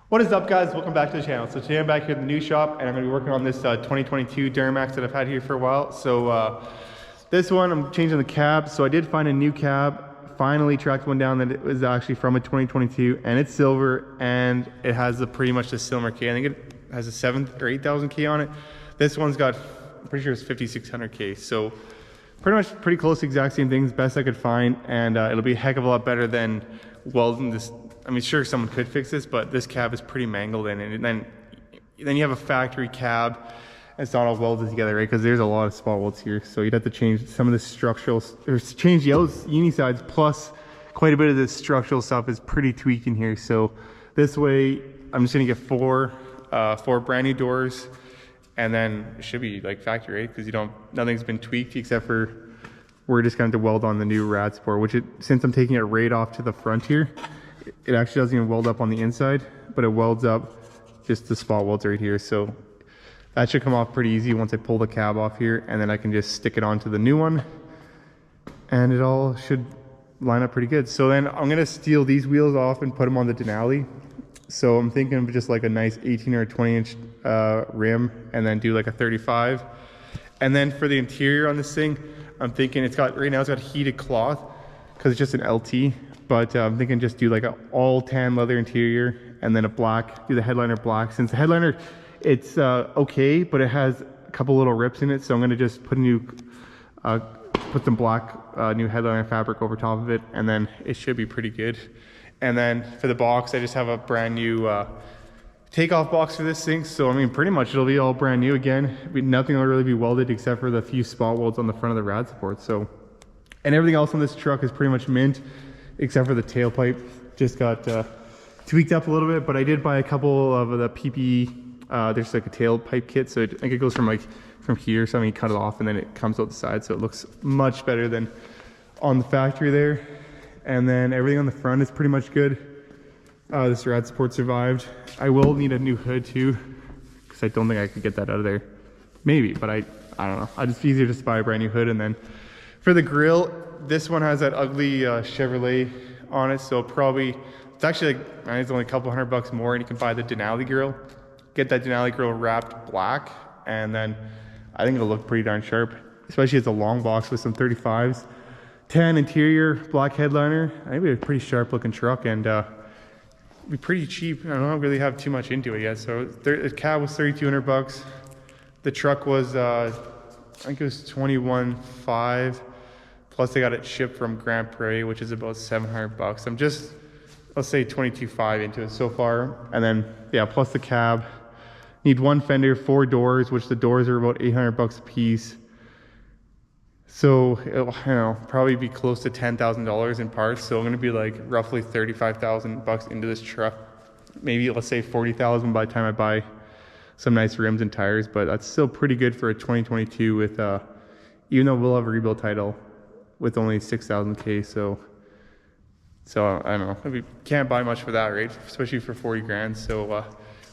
What is up, guys? Welcome back to the channel. So today I'm back here at the new shop and I'm going to be working on this 2022 Duramax that I've had here for a while. So this one I'm changing the cab. So I did find a new cab, finally tracked one down that it was actually from a 2022, and it's silver and it has pretty much the similar K. I think it has a 7,000 or 8,000 K on it. This one's got, I'm pretty sure it's 5,600 K. So pretty close to exact same things, best I could find, and it'll be a heck of a lot better than welding this. I mean, sure, someone could fix this, but this cab is pretty mangled in it. And then you have a factory cab, and it's not all welded together, right? Because there's a lot of spot welds here. So you'd have to change some of the structural, or change the uni sides, plus quite a bit of the structural stuff is pretty tweaked in here. So this way, I'm just gonna get four brand new doors, and then it should be like factory, right? Because nothing's been tweaked except for we're just going to weld on the new rad support, which since I'm taking it right off to the front here, it actually doesn't even weld up on the inside, but it welds up just the spot welds right here. So that should come off pretty easy once I pull the cab off here, and then I can just stick it onto the new one and it all should line up pretty good. So then I'm going to steal these wheels off and put them on the Denali. So I'm thinking of just like a nice 18 or 20 inch rim, and then do like a 35. And then for the interior on this thing, I'm thinking right now it's got heated cloth because it's just an LT. But I'm thinking just do like an all tan leather interior, and then do the headliner black. Since the headliner, it's okay, but it has a couple little rips in it. So I'm gonna just put some black new headliner fabric over top of it, and then it should be pretty good. And then for the box, I just have a brand new takeoff box for this thing. So I mean, pretty much it'll be all brand new again. Nothing will really be welded except for the few spot welds on the front of the rad support. So, and everything else on this truck is pretty much mint, except for the tailpipe. Just got tweaked up a little bit, but I did buy a couple of the PPE. There's like a tailpipe kit, so I think it goes from here, so I mean, cut it off and then it comes out the side, so it looks much better than on the factory there. And then everything on the front is pretty much good. This rad support survived. I will need a new hood too, because I don't think I could get that out of there. Maybe, but I don't know. It's easier just to buy a brand new hood. And then for the grill, this one has that ugly Chevrolet on it, so it's actually like, it's only a couple $100 more, and you can buy the Denali grill. Get that Denali grill wrapped black, and then I think it'll look pretty darn sharp, especially as a long box with some 35s. Tan interior, black headliner. I think it'd be a pretty sharp looking truck, and it'd be pretty cheap. I don't really have too much into it yet. So the cab was $3,200. The truck was, I think it was $21,500. Plus they got it shipped from Grand Prairie, which is about $700. I'm just, let's say $22,500 into it so far. And then, yeah, plus the cab. Need one fender, 4 doors, which the doors are about $800 a piece. So it'll, probably be close to $10,000 in parts. So I'm gonna be like roughly $35,000 into this truck. Maybe let's say $40,000 by the time I buy some nice rims and tires. But that's still pretty good for a 2022 with, even though we'll have a rebuild title with only 6,000 K. So I don't know. We can't buy much for that, right? Especially for 40 grand. So,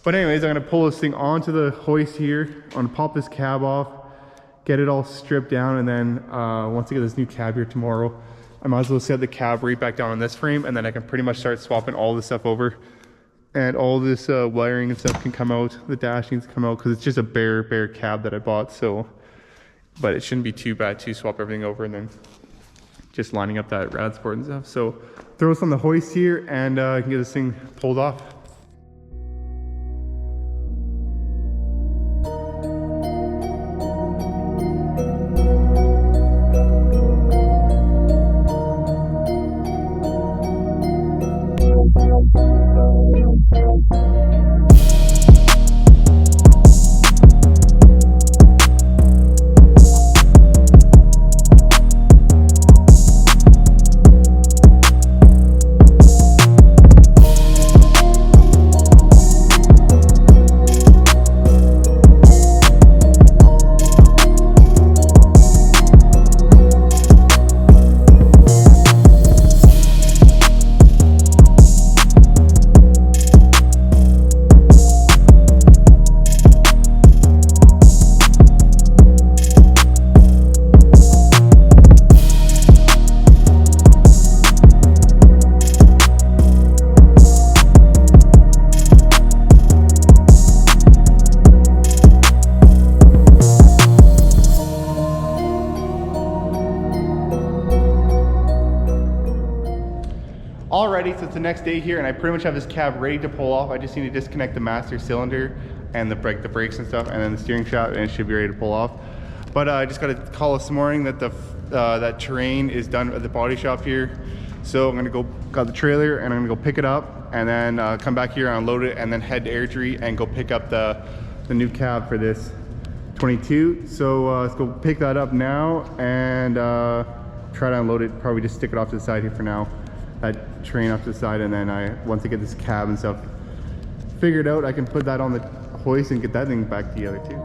but anyways, I'm gonna pull this thing onto the hoist here. I'm gonna pop this cab off, get it all stripped down, and then once I get this new cab here tomorrow, I might as well set the cab right back down on this frame, and then I can pretty much start swapping all this stuff over, and all this wiring and stuff can come out, the dashings come out, because it's just a bare cab that I bought. So, but it shouldn't be too bad to swap everything over and then just lining up that rad support and stuff. So throw this on the hoist here, and I can get this thing pulled off. it's the next day here, and I pretty much have this cab ready to pull off. I just need to disconnect the master cylinder and the brakes and stuff, and then the steering shaft, and it should be ready to pull off. But I just got a call this morning that that terrain is done at the body shop here. So I'm gonna got the trailer, and I'm gonna go pick it up, and then come back here, unload it, and then head to Airdrie and go pick up the new cab for this 22. So let's go pick that up now and try to unload it. Probably just stick it off to the side here for now. That train off to the side, and then once I get this cab and stuff figured out, I can put that on the hoist and get that thing back together too.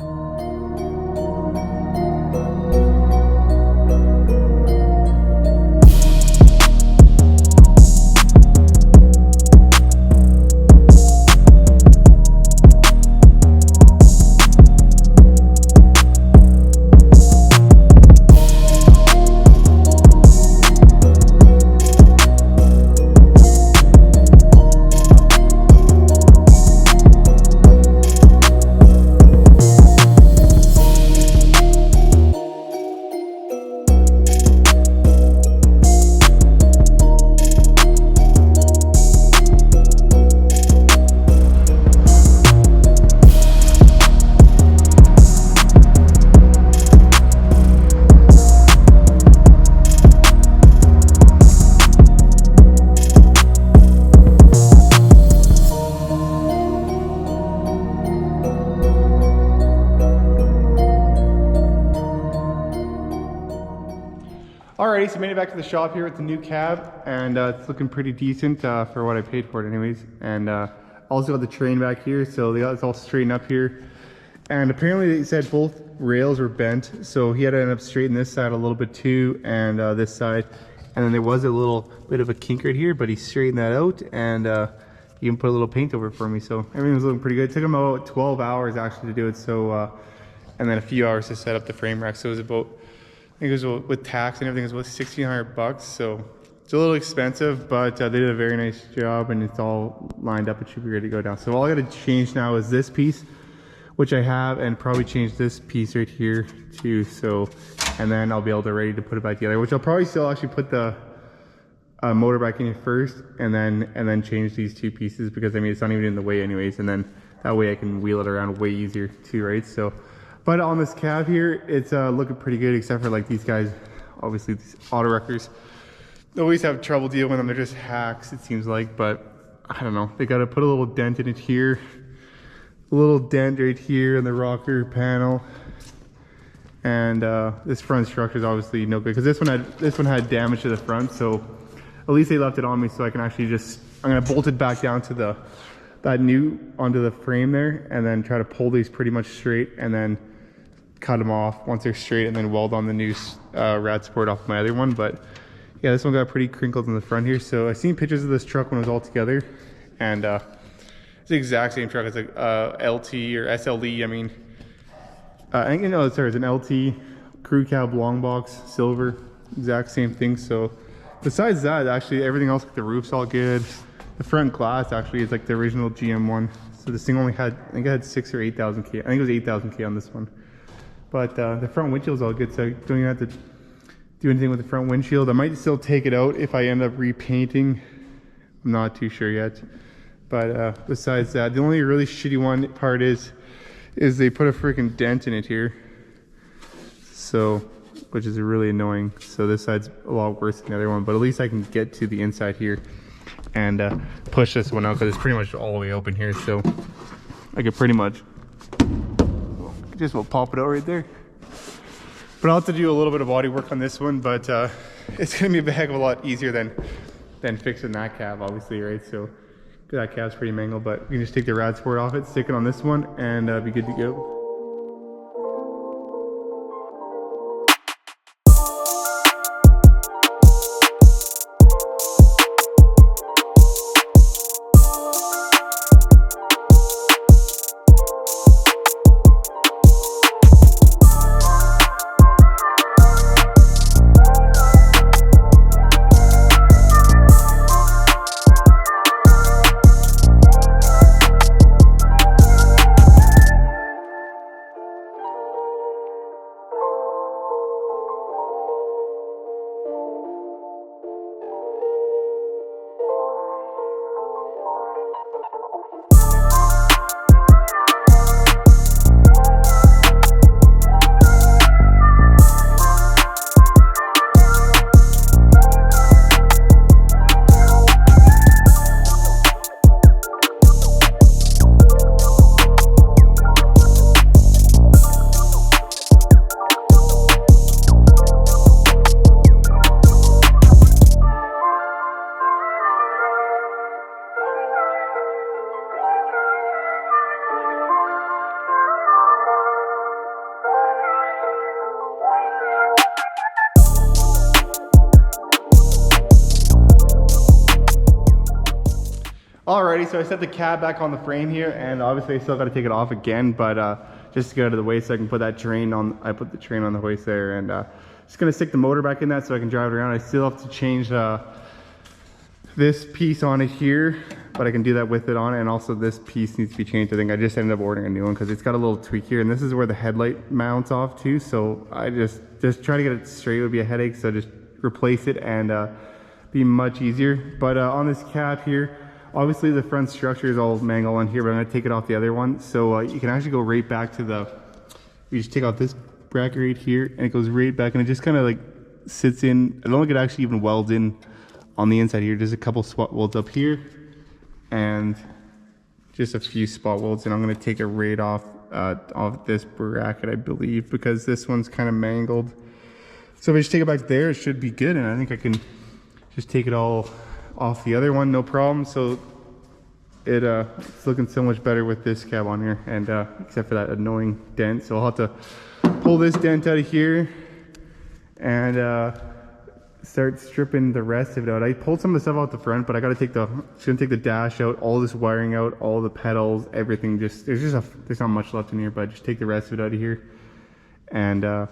Alrighty, so made it back to the shop here with the new cab, and it's looking pretty decent for what I paid for it anyways. And also got the train back here, so it's all straightened up here. And apparently they said both rails were bent, so he had to end up straightening this side a little bit too, and this side. And then there was a little bit of a kink right here, but he straightened that out, and he even put a little paint over it for me, so everything was looking pretty good. It took him about 12 hours actually to do it, so and then a few hours to set up the frame rack. So it was about, I think it was, with tax and everything, it was about $1,600, so it's a little expensive, but they did a very nice job, and it's all lined up. It should be ready to go down. So all I got to change now is this piece, which I have, and probably change this piece right here too. So, and then I'll be able to ready to put it back together, which I'll probably still actually put the motor back in here first, and then change these two pieces, because I mean it's not even in the way anyways, and then that way I can wheel it around way easier too, right? So. But on this cab here, it's looking pretty good, except for like these guys, obviously these auto wreckers. They always have trouble dealing with them. They're just hacks, it seems like, but I don't know. They got to put a little dent in it here, a little dent right here in the rocker panel. And this front structure is obviously no good, because this one had damage to the front. So at least they left it on me, so I can actually I'm gonna bolt it back down to onto the frame there, and then try to pull these pretty much straight, and then cut them off once they're straight, and then weld on the new rad support off my other one. But yeah, this one got pretty crinkled in the front here. So I seen pictures of this truck when it was all together, and it's the exact same truck. It's like LT or SLE. I mean, I think sorry, it's an LT crew cab long box silver, exact same thing. So besides that, actually everything else, like the roof's all good. The front glass actually is like the original GM one. So this thing only had, I think it had 6,000 or 8,000 K. I think it was 8,000 K on this one. But the front windshield's all good, so I don't even have to do anything with the front windshield. I might still take it out if I end up repainting. I'm not too sure yet. But besides that, the only really shitty part is they put a freaking dent in it here. So, which is really annoying. So this side's a lot worse than the other one, but at least I can get to the inside here and push this one out, because it's pretty much all the way open here. So I could pretty much just will pop it out right there. But I'll have to do a little bit of body work on this one, but it's gonna be a heck of a lot easier than fixing that cab, obviously, right? So that cab's pretty mangled, but you can just take the rad support off it, stick it on this one, and be good to go. so I set the cab back on the frame here, and obviously I still got to take it off again, but just to get out of the way so I can put that train on. I put the train on the hoist there, and just gonna stick the motor back in that so I can drive it around. I still have to change this piece on it here, but I can do that with it on, and also this piece needs to be changed. I think I just ended up ordering a new one because it's got a little tweak here, and this is where the headlight mounts off too. So I just try to get it straight would be a headache, so just replace it and be much easier. But on this cab here, obviously the front structure is all mangled on here, but I'm gonna take it off the other one. So you can actually go right back to you just take off this bracket right here, and it goes right back, and it just kind of like sits in. I don't think it actually even welds in on the inside here. There's a couple spot welds up here and just a few spot welds, and I'm going to take it right off this bracket, I believe, because this one's kind of mangled. So if I just take it back there, it should be good, and I think I can just take it all off the other one, no problem. So it's looking so much better with this cab on here, and except for that annoying dent. So I'll have to pull this dent out of here and start stripping the rest of it out. I pulled some of the stuff out the front, but I got to take the dash out, all this wiring out, all the pedals, everything. There's not much left in here, but just take the rest of it out of here, and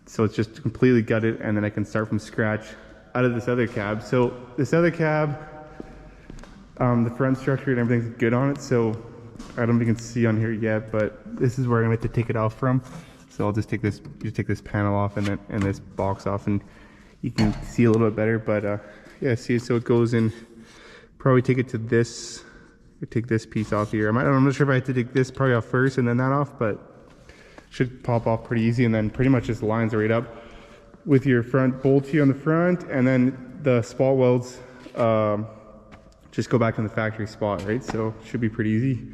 so it's just completely gutted, and then I can start from scratch out of this other cab. So this other cab, the front structure and everything's good on it, so I don't know if you can see on here yet, but this is where I'm going to take it off from. So I'll just take this panel off and this box off, and you can see a little bit better. But yeah, see, so it goes in. Probably take it to this. Take this piece off here. I'm not sure if I have to take this probably off first and then that off, but should pop off pretty easy, and then pretty much just lines right up with your front bolt here on the front, and then the spot welds just go back in the factory spot, right? So should be pretty easy,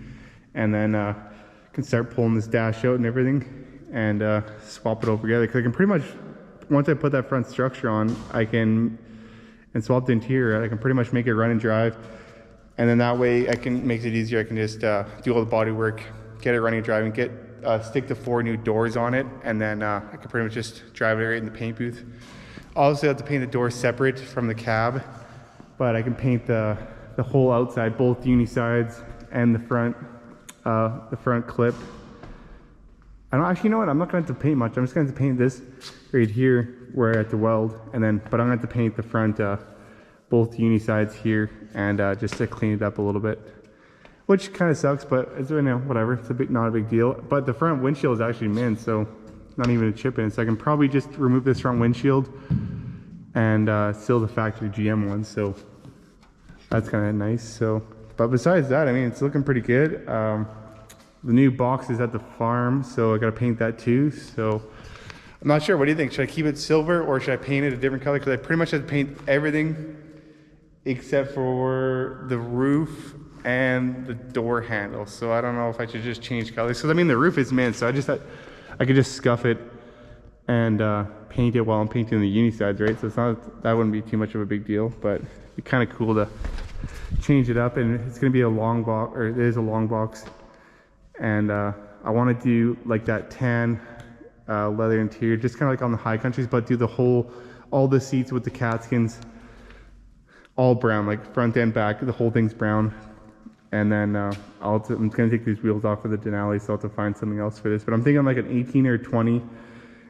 and then can start pulling this dash out and everything, and swap it over together, because I can pretty much, once I put that front structure on, and swap the interior, I can pretty much make it run and drive, and then that way makes it easier. I can just do all the body work, get it running and driving, stick the 4 new doors on it, and then I can pretty much just drive it right in the paint booth. Obviously I have to paint the doors separate from the cab, but I can paint the whole outside, both uni sides and the front clip. I don't actually, you know what, I'm not going to have to paint much. I'm just going to paint this right here where I have to weld, but I'm going to have to paint the front, both uni sides here, and just to clean it up a little bit, which kind of sucks, but it's, whatever. It's not a big deal. But the front windshield is actually mint, so not even a chip in it. So I can probably just remove this front windshield and seal the factory GM one. So that's kind of nice. So, but besides that, it's looking pretty good. The new box is at the farm, so I got to paint that too. So I'm not sure. What do you think? Should I keep it silver or should I paint it a different color? Because I pretty much have to paint everything except for the roof and the door handle. So I don't know if I should just change colors. Because the roof is mint, so I could just scuff it and paint it while I'm painting the uni sides, right? So that wouldn't be too much of a big deal, but it'd be kind of cool to change it up. And it's going to be a long box, or it is a long box. And I want to do like that tan leather interior, just kind of like on the high countries, but do all the seats with the catskins all brown, like front and back, the whole thing's brown. And then I'm going to take these wheels off for the Denali, so I'll have to find something else for this. But I'm thinking like an 18 or 20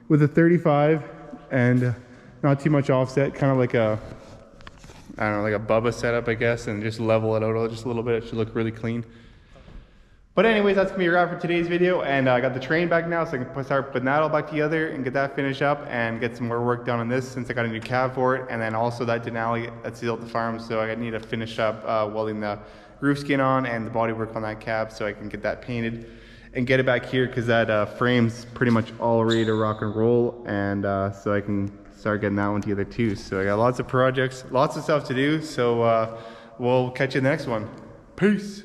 with a 35 and not too much offset, kind of like a Bubba setup, I guess, and just level it out just a little bit. It should look really clean. But anyways, that's gonna be a wrap for today's video, and I got the train back now, so I can start putting that all back together and get that finished up and get some more work done on this, since I got a new cab for it, and then also that Denali that's still at the farm, so I need to finish up welding the roof skin on and the body work on that cab, so I can get that painted and get it back here, because that frame's pretty much all ready to rock and roll, and so I can start getting that one together too. So I got lots of projects, lots of stuff to do, so we'll catch you in the next one. Peace.